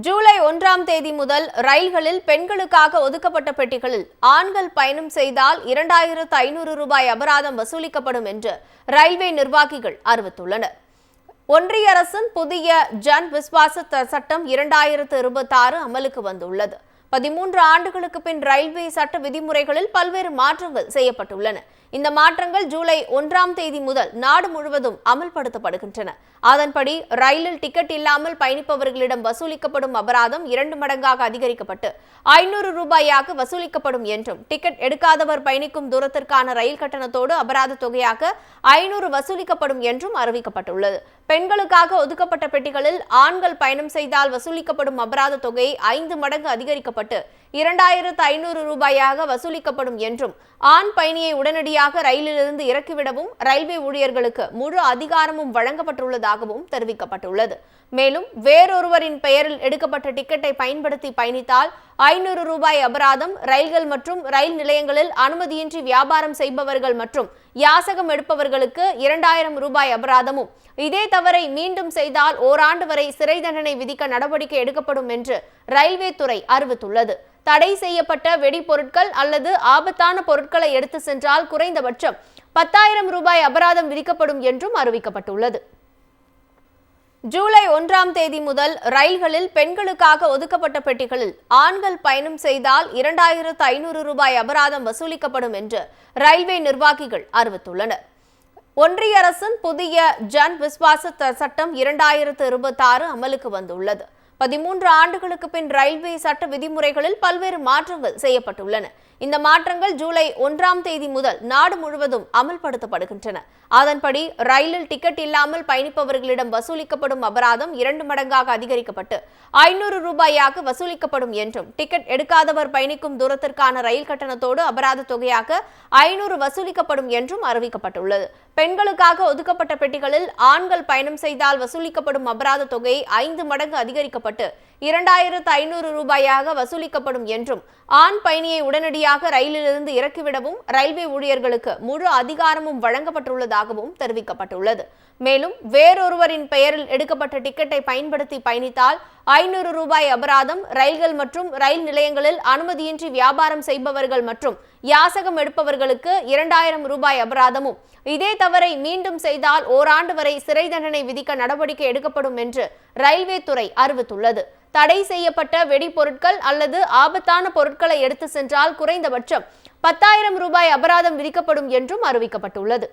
ஜூலை 1ஆம் தேதி முதல் ரயில்களில் பெண்களுக்காக ஒதுக்கப்பட்ட பெட்டிகளில் ஆண்கள் பயணம் செய்தால் 2500 ரூபாய் அபராதம் வசூலிக்கப்படும் என்று ரயில்வே நிர்வாகிகள் அறிவித்துள்ளனர். ஒன்றிய அரசின் புதிய ஜன் விஸ்வாச சட்டம் 2026 அமலுக்கு வந்துள்ளது. 13 ஆண்டுகளுக்கு பின் ரயில்வே சட்ட விதிமுறைகளில் பல்வேறு மாற்றங்கள் செய்யப்பட்டுள்ளன. இந்த மாற்றங்கள் ஜூலை 1ஆம் தேதி முதல் நாடு முழுவதும் அமல்படுத்தப்படுகின்றன. அதன்படி ரயிலில் டிக்கெட் இல்லாமல் பயணிப்பவர்களிடம் வசூலிக்கப்படும் அபராதம் 2 மடங்காக அதிகரிக்கப்பட்டு 500 ரூபாயாக வசூலிக்கப்படும் என்றும், டிக்கெட் எடுக்காதவர் பயணிக்கும் தூரத்திற்கான ரயில் கட்டணத்தோடு அபராத தொகையாக 500 வசூலிக்கப்படும் என்றும் அறிவிக்கப்பட்டுள்ளது. பெண்களுக்காக ஒதுக்கப்பட்ட பெட்டிகளில் ஆண்கள் பயணம் செய்தால் வசூலிக்கப்படும் அபராத தொகை 5 மடங்கு அதிகரிக்கப்பட்டு 2500 ரூபாயாக வசூலிக்கப்படும் என்றும், ஆண் பயணியை உடனடியாக ரயிலிலிருந்து இறக்கிவிடவும் ரயில்வே ஊழியர்களுக்கு முழு அதிகாரமும் வழங்கப்பட்டுள்ளதாகவும் தெரிவிக்கப்பட்டுள்ளது. மேலும் வேறொருவரின் பெயரில் எடுக்கப்பட்ட டிக்கெட்டை பயன்படுத்தி பயணித்தால் 500 ரூபாய் அபராதம், ரயில்கள் மற்றும் ரயில் நிலையங்களில் அனுமதியின்றி வியாபாரம் செய்பவர்கள் மற்றும் யாசகம் எடுப்பவர்களுக்கு 2000 ரூபாய் அபராதமும், இதே தவறை மீண்டும் செய்தால் ஓராண்டு வரை சிறை தண்டனை விதிக்க நடவடிக்கை எடுக்கப்படும் என்று ரயில்வே துறை அறிவித்துள்ளது. தடை செய்யப்பட்ட வெடிபொருட்கள் அல்லது ஆபத்தான பொருட்களை எடுத்து சென்றால் குறைந்தபட்சம் 10,000 ரூபாய் அபராதம் விதிக்கப்படும் என்றும் அறிவிக்கப்பட்டுள்ளது. ஜூலை 1ஆம் தேதி முதல் ரயில்களில் பெண்களுக்காக ஒதுக்கப்பட்ட பெட்டிகளில் ஆண்கள் பயணம் செய்தால் 2500 ரூபாய் அபராதம் வசூலிக்கப்படும் என்று ரயில்வே நிர்வாகிகள் அறிவித்துள்ளனர். ஒன்றிய அரசின் புதிய ஜன் விஸ்வாச சட்டம் 2026 அமலுக்கு வந்துள்ளது. 13 ஆண்டுகளுக்கு பின் ரயில்வே சட்ட விதிமுறைகளில் பல்வேறு மாற்றங்கள் செய்யப்பட்டுள்ளன. இந்த மாற்றங்கள் ஜூலை 1ஆம் தேதி முதல் நாடு முழுவதும் அமல்படுத்தப்படுகின்றன. அதன்படி ரயிலில் டிக்கெட் இல்லாமல் பயணிப்பவர்களிடம் வசூலிக்கப்படும் அபராதம் 2 மடங்காக அதிகரிக்கப்பட்டு 500 ரூபாயாக வசூலிக்கப்படும் என்றும், டிக்கெட் எடுக்காதவர் பயணிக்கும் தூரத்திற்கான ரயில் கட்டணத்தோடு அபராத தொகையாக 500 வசூலிக்கப்படும் என்றும் அறிவிக்கப்பட்டுள்ளது. பெண்களுக்காக ஒதுக்கப்பட்ட பெட்டிகளில் ஆண்கள் பயணம் செய்தால் வசூலிக்கப்படும் அபராத தொகை 5 மடங்கு அதிகரிக்கப்பட்டு 2500 ரூபாயாக வசூலிக்கப்படும் என்றும், ஆண் பயணியை உடனடியாக ரயிலிலிருந்து இறக்கிவிடவும் ரயில்வே ஊழியர்களுக்கு முழு அதிகாரமும் வழங்கப்பட்டுள்ளதாகவும் தெரிவிக்கப்பட்டுள்ளது. மேலும் வேறொருவரின் பெயரில் எடுக்கப்பட்ட டிக்கெட்டை பயன்படுத்தி பயணித்தால் 500 ரூபாய் அபராதம், ரயில்கள் மற்றும் ரயில் நிலையங்களில் அனுமதியின்றி வியாபாரம் செய்பவர்கள் மற்றும் யாசகம் எடுப்பவர்களுக்கு 2000 ரூபாய் அபராதமும், இதே தவறை மீண்டும் செய்தால் ஓராண்டு வரை சிறை தண்டனை விதிக்க நடவடிக்கை எடுக்கப்படும் என்று ரயில்வே துறை அறிவித்துள்ளது. தடை செய்யப்பட்ட வெடிபொருட்கள் அல்லது ஆபத்தான பொருட்களை எடுத்து சென்றால் குறைந்தபட்சம் 10,000 ரூபாய் அபராதம் விதிக்கப்படும் என்றும் அறிவிக்கப்பட்டுள்ளது.